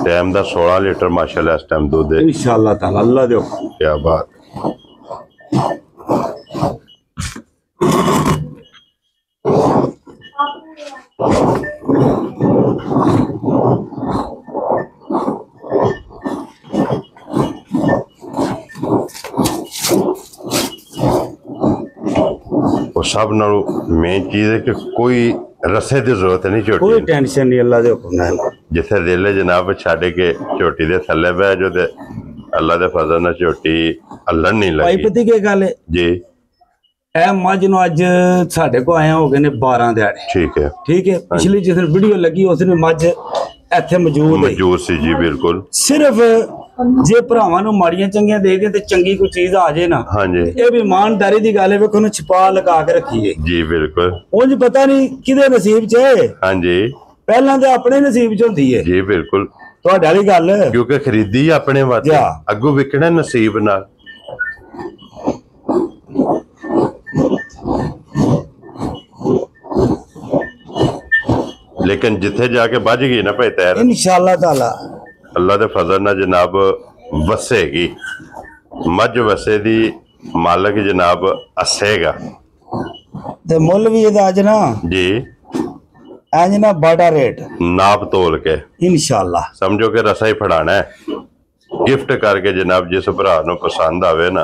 टाइम दा 16 लीटर माशाल्लाह इस टाइम दूध है इंशाल्लाह ताला अल्लाह दे हुक्म। क्या बात वो सब नालों मेन चीज है कि कोई रस्से की जरूरत नहीं कोई छोटी टेंशन नहीं अल्लाह दे हुक्म नाल जिथे दिल जनाब छड़ के झोटी दे थले बह जो ते अल्लाह दे फजल नाल झोटी हल्लन नहीं भाई लगी पता की गल है जी ਇਹ ਮੱਝ ਨੂੰ ਅੱਜ ਸਾਡੇ ਕੋ ਆਇਆ ਹੋ ਗਏ ਨੇ 12 ਦਿਹਾੜੇ ठीक है ਠੀਕ ਹੈ ਪਿਛਲੀ ਜਿਸ ਦਿਨ ਵੀਡੀਓ ਲੱਗੀ ਉਸ ਦਿਨ ਮੱਝ ਇੱਥੇ ਮੌਜੂਦ ਹੈ मौजूद सी जी बिल्कुल ਸਿਰਫ ਜੇ ਭਰਾਵਾਂ ਨੂੰ ਮਾੜੀਆਂ ਚੰਗੀਆਂ ਦੇ ਦੇ ਤੇ ਚੰਗੀ ਕੋਈ ਚੀਜ਼ ਆ ਜੇ ਨਾ हाँ जी ਇਹ ਵੀ ਇਮਾਨਦਾਰੀ ਦੀ ਗੱਲ ਹੈ ਵੇਖੋ ਨੂੰ ਛਪਾ ਲਗਾ ਕੇ ਰੱਖੀਏ जी बिल्कुल ਉਂਝ ਪਤਾ ਨਹੀਂ ਕਿਹਦੇ ਨਸੀਬ 'ਚ ਹੈ हाँ जी ਪਹਿਲਾਂ ਤੇ ਆਪਣੇ ਨਸੀਬ 'ਚ ਹੁੰਦੀ ਹੈ जी बिल्कुल ਤੁਹਾਡੇ ਵਾਲੀ ਗੱਲ क्योंकि खरीदी अपने वास्ते जा। अगू विकना नसीब नाल लेकिन जिथे जाके बज गई ना भाई तैर इंशाल्लाह ताला अल्लाह दे फजल नाल जनाब वसेगी मज वसे दी मालक जनाब हसेगा ते मुल भी ਇਹਦਾ ਅੱਜ ना जी इंज ना बड़ा रेट नाप तोल के इंशाल्लाह समझो कि रसा ही फड़ाना है गिफ्ट करके जनाब जिस भरा नूं पसंद आवे ना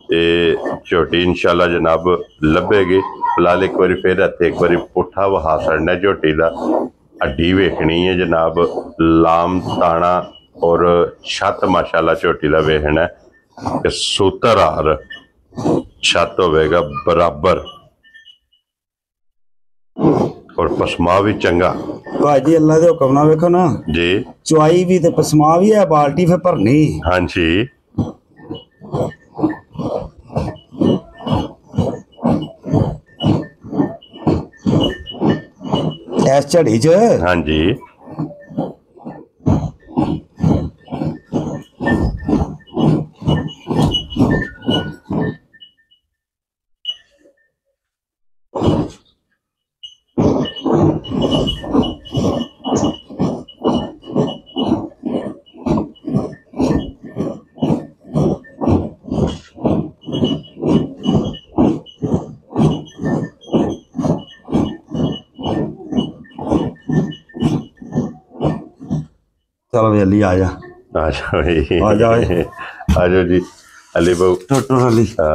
ते झोटी इंशाल्लाह जनाब लभेगी फिलहाल एक बारी फिर इत्थे एक बारी पुट्ठा वहा छड़ना झोटी दा हड्डी वेखनी है जनाब लाम ताना और छत माशाल्लाह झोटी दा वेखना है कि सूतर हार छत होवेगा बराबर और पसमा भी चंगा भाजी अल्लाह दे हुक्म नाल वेखो ना जी चुआई भी ते पसमा भी है बाल्टी फिर भरनी हाँ जी इस झड़ी च हाँ जी चलो भी अली आ जा आ जाओ जी आ जाओ आ जाओ जी अली बहु टोटो अली हाँ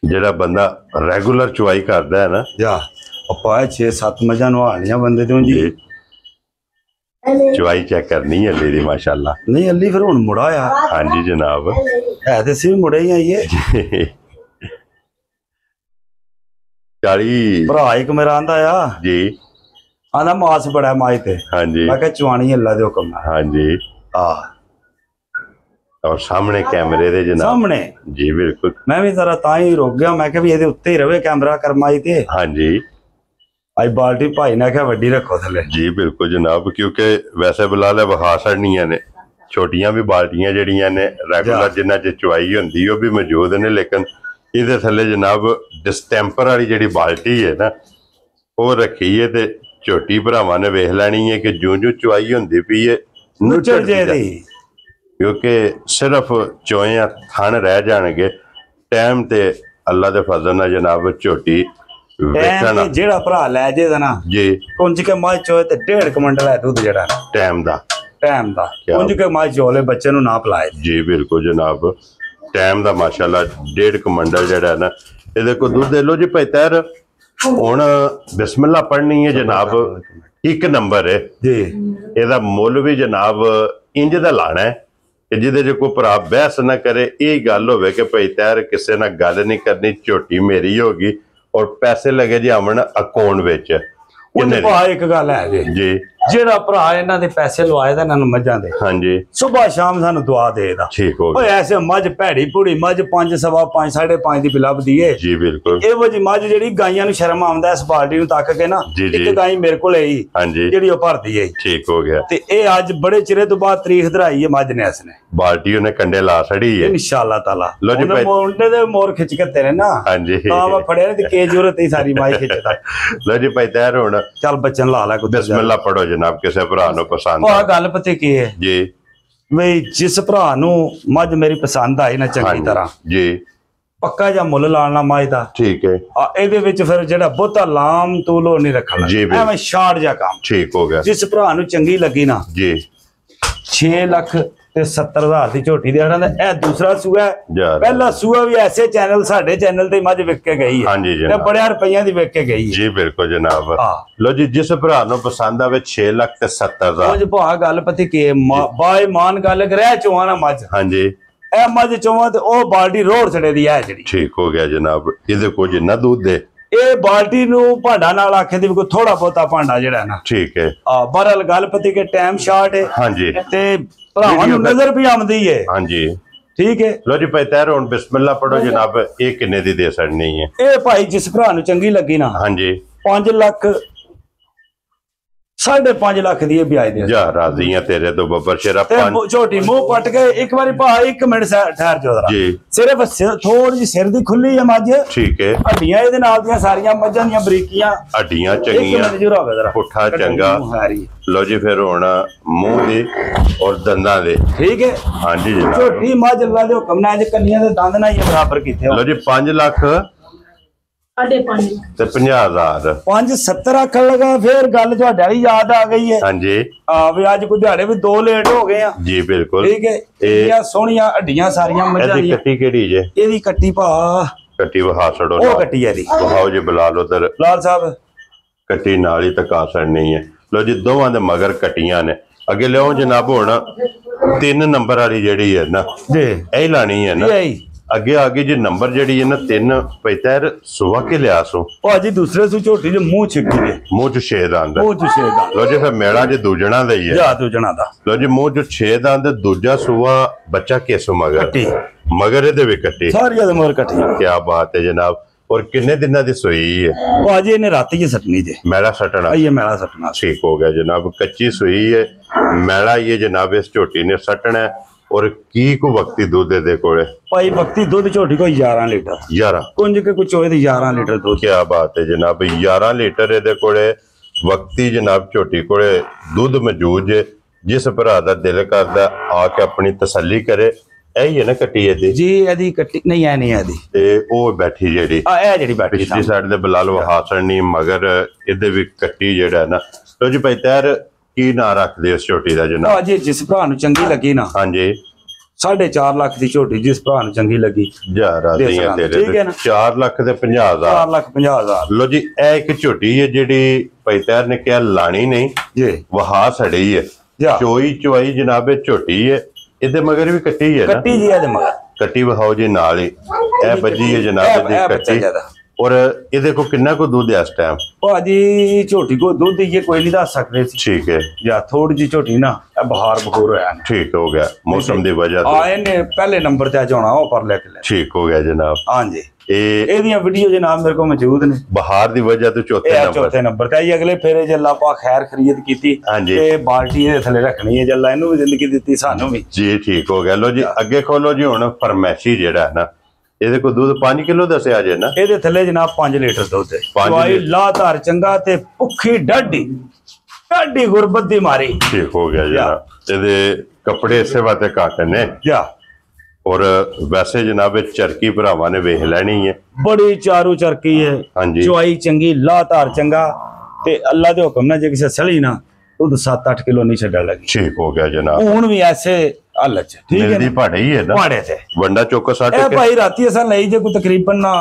ਜਿਹੜਾ ਬੰਦਾ ਰੈਗੂਲਰ ਚੁਆਈ ਕਰਦਾ ਹੈ ਨਾ जा ਆਪਾਂ 6-7 ਮੱਝਾਂ ਨਵਾਲੀਆਂ ਬੰਦੇ ਤੋਂ ਜੀ ਚੁਆਈ ਚੈੱਕ ਕਰਨੀ ਹੈ ਅਲੀ ਦੀ ਮਾਸ਼ਾਅੱਲਾ ਨਹੀਂ ਅਲੀ ਫਿਰ ਹੁਣ ਮੁੜਾ ਆ ਹਾਂਜੀ ਜਨਾਬ ਹੈ ਤੇ ਸੀ ਮੁੜੇ ਹੀ ਆਈਏ 40 ਭਰਾ ਇੱਕ ਮੇਰਾ ਆਂਦਾ ਆ ਜੀ ਆਂਦਾ ਮਾਸ ਬੜਾ ਮਾਈ ਤੇ ਹਾਂਜੀ ਮੈਂ ਕਿਹਾ ਚਵਾਣੀ ਅੱਲਾ ਦੇ ਹੁਕਮ ਨਾਲ ਹਾਂਜੀ ਆ ਔਰ ਸਾਹਮਣੇ ਕੈਮਰੇ ਦੇ ਜਨਾਬ ਸਾਹਮਣੇ ਜੀ ਬਿਲकुल ਮੈਂ ਵੀ ਜ਼ਰਾ ਤਾਂ ਹੀ ਰੁਕ ਗਿਆ ਮੈਂ ਕਿਹਾ ਵੀ ਇਹਦੇ ਉੱਤੇ ਹੀ ਰਵੇ ਕੈਮਰਾ ਕਰਮਾਈ ਤੇ ਹਾਂਜੀ ਅੱਜ ਬਾਲਟੀ ਭਾਈ ਨੇ ਕਿਹਾ ਵੱਡੀ ਰੱਖੋ ਥੱਲੇ ਜੀ ਬਿਲकुल ਜਨਾਬ ਕਿਉਂਕਿ ਵੈਸੇ ਬਲਾਲੇ ਵਹਾ ਛੜਨੀਆਂ ਨੇ ਛੋਟੀਆਂ ਵੀ ਬਾਲਟੀਆਂ ਜਿਹੜੀਆਂ ਨੇ ਰੈਗੂਲਰ ਜਿੰਨਾ ਚ ਚੁਆਈ ਹੁੰਦੀ ਉਹ ਵੀ ਮੌਜੂਦ ਨੇ ਲੇਕਿਨ ਇਹਦੇ ਥੱਲੇ ਜਨਾਬ ਡਿਸਟੈਂਪਰ ਵਾਲੀ ਜਿਹੜੀ ਬਾਲਟੀ ਹੈ ਨਾ ਉਹ ਰੱਖੀ ਹੈ ਤੇ ਝੋਟੀ ਭਰਾਵਾਂ ਨੇ ਵੇਖ ਲੈਣੀ ਹੈ ਕਿ ਜੂੰ ਚੁਆਈ ਹੁੰਦੀ ਪਈ ਹੈ ਨੁੱਚੜ ਜੇ ਦੀ क्योंकि सिर्फ चोया थन रह जाएंगे टाइम ते अल्लाह दे फजल नाल जनाब झोटी वेखना ਜਿਹੜਾ ਭਰਾ ਲੈ ਜੇ ਦਾ ਨਾ जी ਕੁੰਜ ਕੇ ਮਾਝ ਚੋਏ ਤੇ 1.5 ਕੁਇੰਟਲ ਹੈ ਦੁੱਧ ਜਿਹੜਾ टाइम दा ਟਾਈਮ ਦਾ ਕੁੰਜ ਕੇ ਮਾਝ ਚੋਲੇ ਬੱਚੇ ਨੂੰ ਨਾ ਪਿਲਾਏ जी बिल्कुल जनाब टाइम दा माशाल्लाह 1.5 कुंटल ਜਿਹੜਾ ਨਾ ਇਹਦੇ ਕੋ ਦੁੱਧ ਦੇ ਲੋ ਜੀ ਪੈਤਰ ਹੁਣ ਬਿਸਮਿਲ੍ਲਾ ਪੜਨੀ ਹੈ ਜਨਾਬ ਇੱਕ ਨੰਬਰ ਹੈ ਜੀ ਇਹਦਾ ਮੁੱਲ ਵੀ ਜਨਾਬ ਇੰਜ ਦਾ ਲਾਣਾ ਹੈ ਕਿ ਜਿਹਦੇ ਚ ਕੋਈ ਭਰਾ ਬਹਿਸ ਨਾ ਕਰੇ ਇਹ ਗੱਲ ਹੋਵੇ ਕਿ ਭਾਈ ਤੈਰ ਕਿਸੇ ਨਾਲ ਗੱਲ ਨਹੀਂ ਕਰਨੀ ਝੋਟੀ ਮੇਰੀ ਹੋਗੀ ਔਰ ਪੈਸੇ ਲੱਗੇ ਜੀ ਆਵਣ ਅਕਾਊਂਟ ਵਿੱਚ ਉਹਦੇ ਭਾ ਇੱਕ ਗੱਲ ਹੈ ਜੀ ਜਿਹੜਾ ਭਰਾ ਇਹਨਾਂ ਦੇ ਪੈਸੇ ਲਵਾਏ ਦਾ ਇਹਨਾਂ ਨੂੰ ਮੱਝਾਂ ਦੇ ਹਾਂਜੀ ਸਵੇਰ ਸ਼ਾਮ ਸਾਨੂੰ ਦੁਆ ਦੇਦਾ ਠੀਕ ਹੋ ਓਏ ਗਿਆ ਐਸੇ ਮੱਝ ਭੈੜੀ ਪੂੜੀ ਮੱਝ 5 ਸਵਾ 5 5.5 ਦੀ ਬਿਲਬ ਦੀਏ ਜੀ ਬਿਲਕੁਲ ਇਹੋ ਜੀ ਮੱਝ ਜਿਹੜੀ ਗਾਈਆਂ ਨੂੰ ਸ਼ਰਮ ਆਉਂਦਾ ਇਸ ਬਾਲਟੀ ਨੂੰ ਤੱਕ ਕੇ ਨਾ ਜੀ, ਜੀ। ਇੱਕ ਗਾਈ ਮੇਰੇ ਕੋਲ ਆਈ ਹਾਂਜੀ ਜਿਹੜੀ ਉਹ ਭਰਦੀ ਹੈ ਠੀਕ ਹੋ ਗਿਆ ਤੇ ਇਹ ਅੱਜ ਬੜੇ ਚਿਰੇ ਤੋਂ ਬਾਅਦ ਤਰੀਖ ਧਰਾਈ ਹੈ ਮੱਝ ਨੇ ਇਸਨੇ ਬਾਲਟੀ ਉਹਨੇ ਕੰਡੇ ਲਾ ਛੜੀ ਹੈ ਇਨਸ਼ਾਅੱਲਾ ਤਾਲਾ ਲਓ ਜੀ ਭਾਈ। ਮੁੰਡੇ ਦੇ ਮੋਰ ਖਿੱਚ ਕੇ ਤੇਰੇ ਨਾ ਹਾਂਜੀ ਤਾਂ ਮੈਂ ਫੜਿਆ ਤੇ ਕੀ ਜ਼ਰੂਰਤ ਹੈ ਸਾਰੀ ਮਾਈ ਖਿੱਚਦਾ ਲੋ ਜੀ ਭਾਈ ਤੈਰ ਹੁਣ ਚੱਲ ਬੱਚਨ ਲਾ ਲੈ ਕੁੱਤੇ ਬਿਸਮਿਲ੍ਲਾ ਪੜੋ ਜਨਾਬ ਕਿਸੇ ਭਰਾ ਨੂੰ ਪਸੰਦ ਉਹ ਗੱਲ ਪਤਾ ਕੀ ਹੈ ਜੀ ਵੀ ਜਿਸ ਭਰਾ ਨੂੰ ਮੱਝ ਮੇਰੀ ਪਸੰਦ ਆਈ ਨਾ ਚੰਗੀ ਤਰ੍ਹਾਂ ਜੀ ਪੱਕਾ ਜਾਂ ਮੁੱਲ ਲਾਣਾ ਮੱਝ ਦਾ ਠੀਕ ਹੈ ਇਹਦੇ ਵਿੱਚ ਫਿਰ ਜਿਹੜਾ ਬਹੁਤਾ ਲਾਮ ਤੂਲੋ ਨਹੀਂ ਰੱਖਣਾ ਜੀ ਬਿਲਕੁਲ। ਐਵੇਂ ਸ਼ਾਰਟ ਜਿਹਾ ਕੰਮ ਠੀਕ ਹੋ ਗਿਆ ਜਿਸ ਭਰਾ ਨੂੰ ਚੰਗੀ ਲੱਗੀ ਨਾ ਜੀ 6 ਲੱਖ ਤੇ 70,000 ਦੀ ਝੋਟੀ ਦੇ ਆਣਾ ਇਹ ਦੂਸਰਾ ਸੂਆ ਹੈ। ਜਾ ਪਹਿਲਾ ਸੂਆ ਵੀ ਐਸੇ ਚੈਨਲ ਸਾਡੇ ਚੈਨਲ ਤੇ ਮੱਝ ਵਿਕ ਕੇ ਗਈ ਹੈ ਹਾਂਜੀ ਤੇ ਜਨਾਬ ਬੜਿਆਂ ਰੁਪਈਆਂ ਦੀ ਵਿਕ ਕੇ ਗਈ ਹੈ ਜੀ ਬਿਲकुल ਜਨਾਬ ਹਾਂ ਲੋ ਜੀ ਜਿਸ ਭਰਾ ਨੂੰ ਪਸੰਦ ਆਵੇ 6 ਲੱਖ ਤੇ 70 ਦਾ ਉਹ ਭਾ ਗੱਲ ਪਤੀ ਕੀ ਹੈ, ਬਾਏ ਮਾਨ ਗੱਲ ਗ੍ਰਹਿ ਚੋਣਾ ਮੱਝ ਹਾਂਜੀ ਇਹ ਮੱਝ ਚੋਵਾ ਤੇ ਉਹ ਬਾਲਟੀ ਰੋੜ ਛੜੇ ਦੀ ਹੈ ਜਿਹੜੀ ਠੀਕ ਹੋ ਗਿਆ ਜਨਾਬ ਇਹਦੇ ਕੋ ਜਿੰਨਾ ਦੁੱਧ ਦੇ ਇਹ ਬਾਲਟੀ ਨੂੰ ਭਾਂਡਾ ਨਾਲ ਆਖੇ ਦੀ ਵੀ ਕੋਈ ਥੋੜਾ ਬਹੁਤਾ ਭਾਂਡਾ ਜਿਹੜਾ ਨਾ ਠੀਕ ਹੈ ਬਹਰਲ ਗੱਲ ਪਤੀ ਕੇ ਟਾਈਮ ਸ਼ਾਰਟ ਹੈ ਹਾਂਜੀ ਤੇ ਭਰਾਵਾਂ ਨੂੰ ਨਜ਼ਰ ਵੀ ਆਉਂਦੀ ਹੈ ਹਾਂਜੀ ਠੀਕ ਹੈ ਲੋ ਜੀ ਭਾਈ ਤੈਰ ਹੁਣ ਬਿਸਮਿਲ੍ਲਾ ਪੜੋ ਜਨਾਬ ਇਹ ਕਿੰਨੇ ਦੀ ਦੇ ਸਕਣੀ ਹੈ ਇਹ ਭਾਈ ਜਿਸ ਭਰਾ ਨੂੰ ਚੰਗੀ ਲੱਗੀ ਨਾ ਹਾਂਜੀ 5 ਲੱਖ 5.5 ਲੱਖ ਦੀ ਇਹ ਵਿਆਜ ਦੇ ਜਾ ਰਾਜ਼ੀ ਆ ਤੇਰੇ ਤੋਂ ਬੱਬਰ ਸ਼ੇਰਾ ਤੇ ਝੋਟੀ ਮੂੰਹ ਪੱਟ ਕੇ ਇੱਕ ਵਾਰੀ ਭਾ 1 ਮਿੰਟ ਠਹਿਰ ਜਾਓ ਜਰਾ ਜੀ ਸਿਰਫ ਥੋੜੀ ਜਿਹੀ ਸਿਰ ਦੀ ਖੁੱਲੀ ਆ ਮੱਝ ਠੀਕ ਹੈ ਹੱਡੀਆਂ ਇਹਦੇ ਨਾਲ ਦੀਆਂ ਸਾਰੀਆਂ ਮੱਝਾਂ ਦੀਆਂ ਬਰੀਕੀਆਂ ਹੱਡੀਆਂ 1 ਚੰਗੀਆਂ ਮਿੰਟ ਜਰਾ ਹੋਵੇ ਜਰਾ ਪੁੱਠਾ ਚੰਗਾ ਲੋ ਜੀ ਫਿਰ ਹੁਣ ਮੂੰਹ ਦੇ ਔਰ ਦੰਦਾਂ ਦੇ ਠੀਕ ਹੈ ਹਾਂਜੀ ਜਨਾਬ ਝੋਟੀ ਮੱਝ ਅੱਲਾ ਦੇ ਹੁਕਮ ਨਾਲ ਜੇ ਕੰਨੀਆਂ ਦੇ ਦੰਦ ਨਾਲ ਹੀ ਬਰਾਬਰ ਕੀਤੇ ਲੋ ਜੀ 5 ਲੱਖ 5.5 ਤੇ 50,000 570 ਆਖਣ ਲਗਾ ਫਿਰ ਗੱਲ ਤੁਹਾਡੇ ਵਾਲੀ ਯਾਦ ਆ ਗਈ ਹੈ ਹਾਂਜੀ ਆ ਵੀ ਅੱਜ ਕੋਈ ਦਿਹਾੜੇ ਵੀ 2 ਲੇਟ ਹੋ ਗਏ ਆ ਜੀ ਬਿਲਕੁਲ ਠੀਕ ਹੈ ਇਹ ਸੋਹਣੀਆਂ ਹੱਡੀਆਂ ਸਾਰੀਆਂ ਮੱਝਾਂ ਇਹਦੀ ਦੀਆਂ ਕੱਟੀ ਕਿਹੜੀ ਜੇ ਇਹਦੀ ਕੱਟੀ ਭਾ ਕੱਟੀ ਵਹਾ ਛੜੋ ਉਹ ਕੱਟੀ ਇਹਦੀ ਵਹਾਓ ਜੀ ਬਲਾਲ ਉਧਰ ਲਾਲ ਸਾਹਿਬ ਕੱਟੀ ਨਾਲ ਹੀ ਤਕਾ ਸੜਨੀ ਹੈ ਲੋ ਜੀ ਦੋਵਾਂ ਦੇ ਮਗਰ ਕੱਟੀਆਂ ਨੇ ਅੱਗੇ ਲਿਓ ਜਨਾਬ ਹੁਣ 3 ਨੰਬਰ ਵਾਲੀ ਜਿਹੜੀ ਹੈ ਨਾ ਜੀ ਇਹ ਲਾਣੀ ਹੈ ਨਾ ਇਹ ਅੱਗੇ ਜੇ ਨੰਬਰ ਜਿਹੜੀ ਹੈ ਨਾ 3 ਪੈਤਰ ਸੁਵਾ ਕੇ ਲਿਆ ਸੋ ਭਾਜੀ ਦੂਸਰੇ ਸੂ ਝੋਟੀ ਦੇ ਮੂੰਹ ਛਿੱਕੀ ਦੇ ਮੂੰਹ ਚ 6 ਦੰਦ ਮੂੰਹ ਚ 6 ਦਾ ਲੋ ਜੀ ਫਿਰ ਮੇਲਾ ਜੇ ਦੂਜਣਾ ਦਾ ਹੀ ਹੈ ਜਾ ਤੂੰ ਜਣਾ ਦਾ ਲੋ ਜੀ ਮੂੰਹ ਚ 6 ਦੰਦ ਦੂਜਾ ਸੁਵਾ ਬੱਚਾ ਕਿਸ ਮਗਰ ਕੱਟੀ ਮਗਰ ਇਹਦੇ ਵੀ ਕੱਟੀ ਸਾਰੀਆਂ ਦੇ ਮਗਰ ਕੱਟੀਆਂ ਕੀ ਬਾਤ ਹੈ ਜਨਾਬ ਔਰ ਕਿੰਨੇ ਦਿਨਾਂ ਦੀ ਸੋਈ ਹੈ ਭਾਜੀ ਇਹਨੇ ਰਾਤੀ ਹੀ ਸੱਟਣੀ ਜੇ ਮੈਲਾ ਸਟਣਾ ਇਹ ਮੈਲਾ ਸੱਟਣਾ ठीक हो गया जनाब कच्ची सुई है मैला ये जनाब इस झोटी ने सटना है और की को वक्ती दूध दे कोले ਭਾਈ ਬਖਤੀ ਦੁੱਧ ਝੋਟੀ ਕੋਈ 11 ਲੀਟਰ 11 ਕੁੰਜ ਕੇ ਕੁਛ ਹੋਏ ਤੇ 11 ਲੀਟਰ ਦੁੱਧ क्या बात है जनाब 11 लीटर ਇਹਦੇ ਕੋਲੇ ਵਕਤੀ ਜਨਾਬ ਝੋਟੀ ਕੋਲੇ ਦੁੱਧ ਮੌਜੂਦ ਹੈ ਜਿਸ ਭਰਾ ਦਾ ਦਿਲ ਕਰਦਾ ਆ ਕੇ ਆਪਣੀ ਤਸੱਲੀ ਕਰੇ ਇਹੀ ਹੈ ਨਾ ਕੱਟੀ ਇਹਦੀ ਜੀ ਇਹਦੀ ਕੱਟੀ ਨਹੀਂ ਐ ਨਹੀਂ ਇਹਦੀ ਤੇ ਉਹ ਬੈਠੀ ਜਿਹੜੀ ਆ ਇਹ ਜਿਹੜੀ ਬੈਠੀ ਪਿਛਲੀ ਸਾਈਡ ਦੇ ਬਲਾਲ ਵਹਾਸਣ ਨਹੀਂ ਮਗਰ ਇਹਦੇ ਵੀ ਕੱਟੀ ਜਿਹੜਾ ਨਾ ਲੋ ਜੀ ਭਾਈ ਤੈਰ ਕੀ ਨਾਂ ਰੱਖਦੇ ਉਸ ਝੋਟੀ ਦਾ ਜਨਾਬ ਭਾਜੀ ਜਿਸ ਭਰਾ ਨੂੰ ਚੰਗੀ ਲੱਗੀ ਨਾ ਹਾਂਜੀ 4.5 ਲੱਖ ਦੀ ਝੋਟੀ ਜਿਸ ਭਰਾ ਨੂੰ ਚੰਗੀ ਲੱਗੀ ਜਾ ਰਾਜ਼ੀਆਂ ਤੇਰੇ ਠੀਕ ਹੈ ਨਾ? 4 ਲੱਖ ਤੇ 50,000 4,50,000 ਲੋ ਜੀ ਇਹ ਇੱਕ ਝੋਟੀ ਹੈ ਜਿਹੜੀ ਭਾਈ ਤੈਰ ਨੇ ਕਿਹਾ ਲਾਣੀ ਨਹੀਂ ਜੀ ਵਹਾ ਸੜੀ ਹੈ ਜਾ ਚੋਈ ਚੁਆਈ ਜਨਾਬ ਇਹ ਝੋਟੀ ਹੈ ਇਹਦੇ ਮਗਰ ਵੀ ਕੱਟੀ ਹੈ ਨਾ ਕੱਟੀ ਜੀ ਇਹਦੇ ਮਗਰ ਕੱਟੀ ਵਹਾਓ ਜੀ ਨਾਲ ਹੀ ਇਹ ਬੱਜੀ ਹੈ ਜਨਾਬ ਇਹ ਦੀ ਬੱਚਾ ਕੱਟੀ ਜਿਆਦਾ ਔਰ ਇਹਦੇ ਕੋ ਕਿੰਨਾ ਕੋ ਦੁੱਧ ਹੈ ਇਸ ਟਾਈਮ ਭਾਜੀ ਝੋਟੀ ਕੋ ਦੁੱਧ ਇਹ ਕੋਈ ਨਹੀਂ ਦੱਸ ਸਕਦੇ ਸੀ ਠੀਕ ਹੈ ਜਾਂ ਥੋੜੀ ਜੀ ਝੋਟੀ ਨਾ ਇਹ ਬਹਾਰ ਬਖੂਰ ਹੋਇਆ ਨੇ ਠੀਕ ਹੋ ਗਿਆ ਮੌਸਮ ਦੀ ਵਜ੍ਹਾ ਤੋਂ ਆ ਇਹਨੇ ਪਹਿਲੇ ਨੰਬਰ ਤੇ ਜਾਣਾ ਉਹ ਪਰ ਲੈ ਕੇ ਲੈ ਠੀਕ ਹੋ ਗਿਆ ਜਨਾਬ ਹਾਂਜੀ ਇਹ ਇਹਦੀਆਂ ਵੀਡੀਓ ਜਨਾਬ ਮੇਰੇ ਕੋਲ ਮੌਜੂਦ ਨੇ ਬਹਾਰ ਦੀ ਵਜ੍ਹਾ ਤੋਂ ਚੌਥੇ ਇਹ ਨੰਬਰ ਚੌਥੇ ਨੰਬਰ ਤੇ ਆਈ ਅਗਲੇ ਫੇਰੇ ਜੇ ਅੱਲਾ ਪਾ ਖੈਰ ਖਰੀਦ ਕੀਤੀ ਹਾਂਜੀ। ਤੇ ਬਾਲਟੀ ਇਹਦੇ ਥੱਲੇ ਰੱਖਣੀ ਹੈ ਜੇ ਅੱਲਾ ਇਹਨੂੰ ਵੀ ਜ਼ਿੰਦਗੀ ਦਿੱਤੀ ਸਾਨੂੰ ਵੀ ਜੀ ਠੀਕ ਹੋ ਗਿਆ ਲੋ ਜੀ ਅੱਗੇ ਖੋਲੋ ਜੀ ਹੁਣ ਫਰਮੈਸ਼ੀ ਜਿਹੜਾ ਹੈ ਨਾ ਇਹਦੇ ਕੋ ਦੁੱਧ 5 ਕਿਲੋ ਦੱਸਿਆ ਜੇ ਨਾ ਇਹਦੇ ਥੱਲੇ ਜਨਾਬ 5 ਲੀਟਰ ਦੁੱਧ ਹੈ ਪੰਜ ਦਵਾਈ ਲੀਟਰ। ਲਾਤਾਰ ਚੰਗਾ ਤੇ ਭੁੱਖੀ ਡਾਢੀ ਗੁਰਬਤ ਦੀ ਮਾਰੀ ਠੀਕ ਹੋ ਗਿਆ ਜਨਾਬ ਇਹਦੇ ਕੱਪੜੇ ਇਸੇ ਵਾਤੇ ਘੱਟ ਨੇ ਜਾ ਔਰ ਵੈਸੇ ਜਨਾਬ ਇਹ ਚਰਕੀ ਭਰਾਵਾਂ ਨੇ ਵੇਖ ਲੈਣੀ ਹੈ ਬੜੀ ਚਾਰੂ ਚਰਕੀ ਹੈ ਹਾਂਜੀ। ਚੁਆਈ ਚੰਗੀ ਲਾਤਾਰ ਚੰਗਾ ਤੇ ਅੱਲਾ ਦੇ ਹੁਕਮ ਨਾਲ ਜੇ ਕਿਸੇ ਸਲੀ ਨਾ ਦੁੱਧ 7-8 ਕਿਲੋ ਨਹੀਂ ਛੱਡਣ ਲੱਗੀ ਠੀਕ ਹੋ ਗਿਆ ਜਨਾਬ ਹੁਣ ਵੀ ਐਸੇ ਹਾਲਤ ਚ ਠੀਕ ਹੈ ਮਿਲਦੀ ਨਾ ਭਾੜੇ ਹੀ ਹੈ ਨਾ ਪਾੜੇ ਤੇ ਵੰਡਾ ਚੌਕੋ ਸੱਟ ਇਹ ਕੇ ਭਾਈ ਰਾਤੀ ਅਸਾਂ ਲਈ ਜੇ ਕੋਈ ਤਕਰੀਬਨ ਨਾ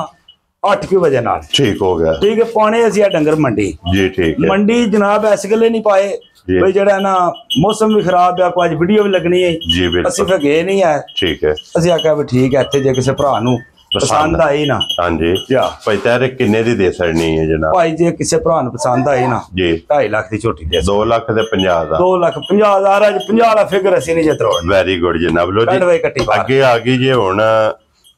8 ਵਜੇ ਨਾਲ ਠੀਕ ਹੋ ਗਿਆ ਠੀਕ ਹੈ ਪਾਣੇ ਅਸੀਂ ਆ ਡੰਗਰ ਮੰਡੀ ਜੀ ਠੀਕ ਹੈ ਮੰਡੀ ਜਨਾਬ ਐਸ ਗੱਲੇ ਨਹੀਂ ਪਾਏ ਜੀ। ਬਈ ਜਿਹੜਾ ਨਾ ਮੌਸਮ ਵੀ ਖਰਾਬ ਆ ਕੋਈ ਅੱਜ ਵੀਡੀਓ ਵੀ ਲੱਗਣੀ ਹੈ ਜੀ ਅਸੀਂ ਬਿਲਕੁਲ ਫਿਰ ਗਏ ਨਹੀਂ ਆ ਠੀਕ ਹੈ ਅਸੀਂ ਆਖਿਆ ਵੀ ਠੀਕ ਹੈ ਇੱਥੇ ਜੇ ਕਿਸੇ ਭਰਾ ਨੂੰ ਪਸੰਦ ਆਈ ਨਾ ਹਾਂਜੀ ਜਾ ਭਾਈ ਤਾਰੇ ਕਿੰਨੇ ਦੀ ਦੇ ਸੜਨੀ ਹੈ ਜਨਾਬ ਭਾਈ ਜੇ ਕਿਸੇ ਭਰਾ ਨੂੰ ਪਸੰਦ ਆਈ ਨਾ ਜੀ 2.5 ਲੱਖ ਦੀ ਝੋਟੀ ਦੇ 2 ਲੱਖ ਤੇ 50 ਦਾ 2,50,000 ਅੱਜ 50 ਦਾ ਫਿਗਰ ਅਸੀਂ ਨਹੀਂ ਜਤਰੋੜ ਵੈਰੀ ਗੁੱਡ ਜਨਾਬ ਲੋ ਕੱਢ ਜੀ ਵੇ ਕੱਟੀ ਬਾਹਰ ਅੱਗੇ ਆ ਗਈ ਜੇ ਹੁਣ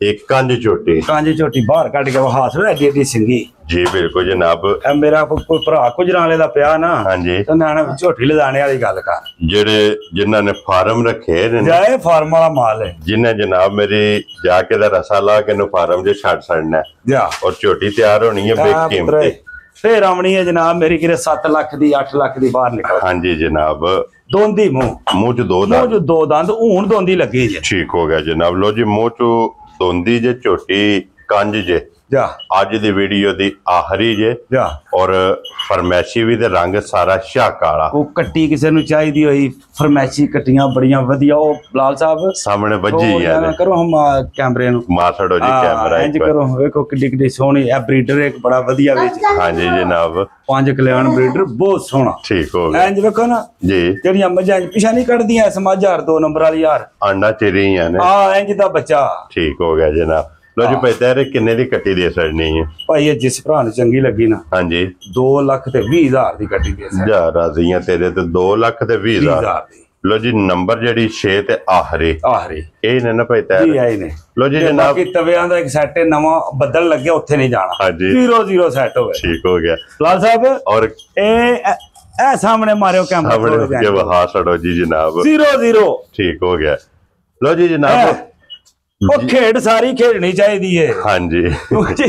ਇੱਕ ਕੰਜ ਝੋਟੀ ਕਾਂਜੀ ਝੋਟੀ ਬਾਹਰ ਕੱਢ ਕੇ ਉਹ ਹਾਥ ਵਿੱਚ ਐਡੀ ਐਡੀ ਸਿੰਗੀ ਜੀ ਬਿਲਕੁਲ ਜਨਾਬ ਇਹ ਮੇਰਾ ਕੋਈ ਭਰਾ ਗੁਜਰਾਂ ਵਾਲੇ ਦਾ ਪਿਆ ਨਾ ਹਾਂਜੀ ਤੇ ਨਾਣਾ ਝੋਟੀ ਲਿਜਾਣੇ ਵਾਲੀ ਗੱਲ ਕਰ ਜਿਹੜੇ ਜਿਨ੍ਹਾਂ ਨੇ ਫਾਰਮ ਰੱਖੇ ਨੇ ਜਾਏ ਫਾਰਮ ਵਾਲਾ ਮਾਲ ਹੈ ਜਿਨ੍ਹਾਂ ਜਨਾਬ ਮੇਰੀ ਜਾ ਕੇ ਦਾ ਰਸਾ ਲਾ ਕੇ ਨੂੰ ਫਾਰਮ ਜੇ ਛੱਡ ਛੱਡਣਾ ਹੈ ਜਾ ਔਰ ਝੋਟੀ ਤਿਆਰ ਹੋਣੀ ਹੈ ਬੇਕੀਮਤੀ ਫੇਰ ਆਉਣੀ ਹੈ ਜਨਾਬ ਮੇਰੀ ਕਿਰੇ 7 ਲੱਖ ਦੀ 8 ਲੱਖ ਦੀ ਬਾਹਰ ਨਿਕਲ ਹਾਂਜੀ ਜਨਾਬ ਦੋਂਦੀ ਮੂੰਹ ਮੂੰਹ ਚ ਦੋ ਮੂੰਹ ਦੰਦ ਜੋ 2 ਦੰਦ ਹੁਣ ਦੋਂਦੀ ਲੱਗੀ ਜੇ ਠੀਕ ਹੋ ਗਿਆ ਜਨਾਬ ਲੋ ਜੀ ਮੂੰਹ ਚ ਦੋਂਦੀ ਜੇ ਝੋਟੀ ਕੰਜ ਜੇ ਜਾ ਅੱਜ ਦੀ ਵੀਡੀਓ ਦੀ ਆਖਰੀ ਜੇ ਜਾ ਔਰ ਫਰਮੈਸ਼ੀ ਵੀ ਤੇ ਰੰਗ ਸਾਰਾ ਸ਼ਾਹ ਕਾਲਾ ਉਹ ਕੱਟੀ ਕਿਸੇ ਨੂੰ ਚਾਹੀਦੀ ਹੋਈ ਫਰਮੈਸ਼ੀ ਕੱਟੀਆਂ ਬੜੀਆਂ ਵਧੀਆ ਉਹ ਬਲਾਲ ਸਾਹਿਬ ਸਾਹਮਣੇ ਵੱਜੀ ਉਹ ਆ ਨੇ ਕਰੋ ਹਮ ਕੈਮਰੇ ਨੂੰ ਮਾਸੜੋ ਜੀ ਕੈਮਰਾ ਇੰਜ ਇੱਕ ਵਾਰ। ਕਰੋ ਵੇਖੋ ਕਿੱਡੀ ਕਿੱਡੀ ਸੋਹਣੀ ਇਹ ਬਰੀਡਰ ਇੱਕ ਬੜਾ ਵਧੀਆ ਵਿੱਚ ਹਾਂਜੀ ਜਨਾਬ 5 ਕਲਿਆਣ ਬਰੀਡਰ ਬਹੁਤ ਸੋਹਣਾ ਠੀਕ ਹੋ ਗਿਆ ਇੰਜ ਵੇਖੋ ਨਾ ਜੀ ਜਿਹੜੀਆਂ ਮੱਝਾਂ ਪਿਛਾ ਨਹੀਂ ਕੱਢਦੀਆਂ ਸਮਾਜ 2 ਨੰਬਰ ਵਾਲੀ ਯਾਰ ਆਂਡਾ ਚਿਰੀਆਂ ਨੇ ਆ ਇੰਜ ਦਾ ਬੱਚਾ ਠੀਕ ਹੋ ਗਿਆ ਜਨਾਬ ਲੋ ਜੀ ਭਾਈ ਤਾਰੇ ਕਿੰਨੇ ਦੀ ਕੱਟੀ ਦੇ ਸੜਨੀ ਹੈ ਭਾਈ ਇਹ ਜਿਸ ਭਰਾ ਨੂੰ ਚੰਗੀ ਲੱਗੀ ਨਾ ਹਾਂਜੀ 2 ਲੱਖ ਤੇ 20,000 ਦੀ ਕੱਟੀ ਦੇ ਸਰ ਜਾ ਰਾਜ਼ੀਆਂ ਤੇਰੇ ਤੇ 2 ਲੱਖ ਤੇ 20,000 20,000 ਦੀ ਲੋ ਜੀ ਨੰਬਰ ਜਿਹੜੀ 6 ਤੇ ਆਖਰੀ ਆਖਰੀ ਇਹ ਨੇ ਨਾ ਭਾਈ ਜੀ ਤਾਰੇ ਆਏ ਨੇ ਲੋ ਜੀ ਤੇ ਜਨਾਬ ਬਾਕੀ ਤਵਿਆਂ ਦਾ ਇੱਕ ਸੈੱਟ ਨਵਾਂ ਬੱਦਲ ਲੱਗਿਆ ਉੱਥੇ ਨਹੀਂ ਜਾਣਾ ਹਾਂਜੀ 0 ਸੈੱਟ ਹੋਵੇ ਠੀਕ ਹੋ ਗਿਆ ਲਾਲ ਸਾਹਿਬ ਔਰ ਇਹ ਇਹ ਸਾਹਮਣੇ ਮਾਰਿਓ ਕੈਮਰਾ ਸਾਹਮਣੇ के वहा छड़ो जी जनाब 0-0 ठीक हो गया लो जी जनाब ਉਹ ਖੇਡ ਸਾਰੀ ਖੇਡਣੀ ਚਾਹੀਦੀ ਏ हाँ जी ਜੀ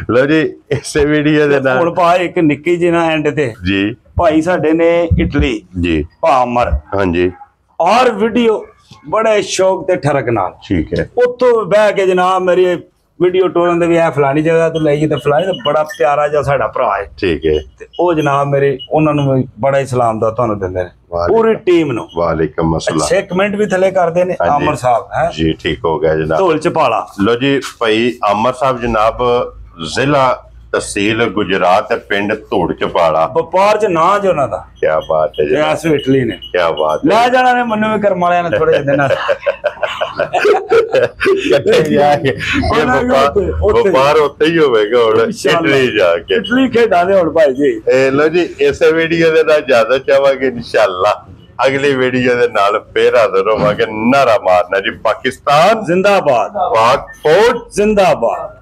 लो जी इस वीडियो दे नाल ਹੁਣ ਪਾ ਇੱਕ ਨਿੱਕੀ ਜਿਹੀ ਨਾ ਐਂਡ ਤੇ जी ਭਾਈ ਸਾਡੇ ਨੇ ਇਟਲੀ जी ਭਾਮਰ हाँ जी ਔਰ ਵੀਡੀਓ ਬੜੇ ਸ਼ੌਕ ਤੇ ਠਰਕ ਨਾਲ ठीक है ਉੱਥੋਂ ਬਹਿ ਕੇ ਜਨਾਬ ਮੇਰੀ ਵੀਡੀਓ ਟੋਰਨ ਦੇ ਵੀ ਐ ਫਲਾਣੀ ਜਗ੍ਹਾ ਤੋਂ ਲਈ ਤੇ ਫਲਾਣੀ ਤੇ ਬੜਾ ਪਿਆਰਾ ਜਿਹਾ ਸਾਡਾ ਭਰਾ ਹੈ ठीक है ਤੇ ਉਹ ਜਨਾਬ ਮੇਰੇ ਉਹਨਾਂ ਨੂੰ ਵੀ ਬੜਾ ਹੀ ਸਲਾਮ ਦਾ ਤੁਹਾਨੂੰ ਦਿੰਦੇ ਨੇ ਪੂਰੀ ਟੀਮ ਨੂੰ वालेकुम अस्सलाम ਅੱਛੇ ਕਮੈਂਟ ਵੀ ਥੱਲੇ ਕਰਦੇ ਨੇ ਹਾਂਜੀ। ਆਮਰ ਸਾਹਿਬ ਹੈ जी ठीक हो गया जनाब ਢੋਲ ਚਪਾਲਾ लो जी भाई आमर साहब जनाब जिला तहसील गुजरात पिंड धूड़ चपाड़ा ਵਪਾਰ ਚ ਨਾਂ ਜੋ ਉਹਨਾਂ ਦਾ क्या बात है ਤੇ जनाब ਐਸੋ ਇਟਲੀ ਨੇ क्या बात है ਲੈ ਜਾਣਾ ਨੇ ਮੈਨੂੰ ਵੀ ਕਰਮ ਵਾਲਿਆਂ ਨੇ ਥੋੜੇ ਜਿਹੇ ਦਿਨਾਂ इकट्ठे जाके ये ਉਹਨਾਂ ਨੂੰ ਉੱਥੇ- व्यापार उत्ते ही होवेगा हुण इटली जाके ਇਟਲੀ ਖੇਡਾਂ ਦੇ ਹੁਣ ਭਾਈ ਜੀ लो जी इस वीडियो ਦੇ ਨਾਲ ਜ਼ਿਆਦਾ ਚਾਹਾਂਗੇ ਇਨਸ਼ਾਅੱਲਾ ਅਗਲੀ ਵੀਡੀਓ ਦੇ ਨਾਲ ਫੇਰ ਹਾਜ਼ਰ ਹੋਵਾਂਗੇ ਨਾਰਾ ਮਾਰਨਾ ਜੀ ਪਾਕਿਸਤਾਨ ਜ਼ਿੰਦਾਬਾਦ ਪਾਕ ਫੌਜ ਜ਼ਿੰਦਾਬਾਦ